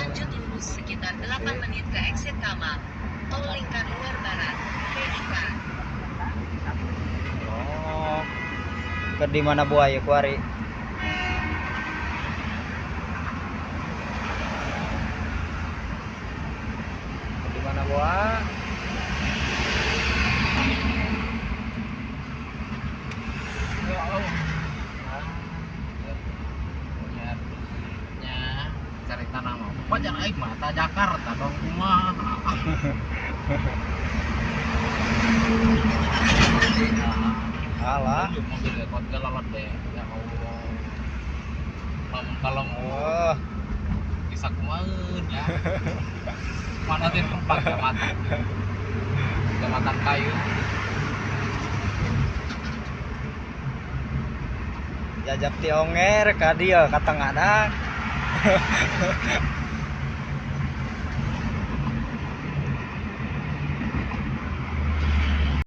Lanjut lurus sekitar 8 menit ke exit Kamal. Tol Lingkar Luar Barat. PDK. Oh. Ke di mana buaya kuari? Ke di mana buah? Cerita nama wajar aing mata Jakarta dong kumaha. Alah. Mobil lekot galot deh. Ya Allah. Kalau Oh. bisa kumaun ya. Mana tin tempat Kecamatan. Kecamatan Kayu. Jajak ti onger ka dieu ka tengahna.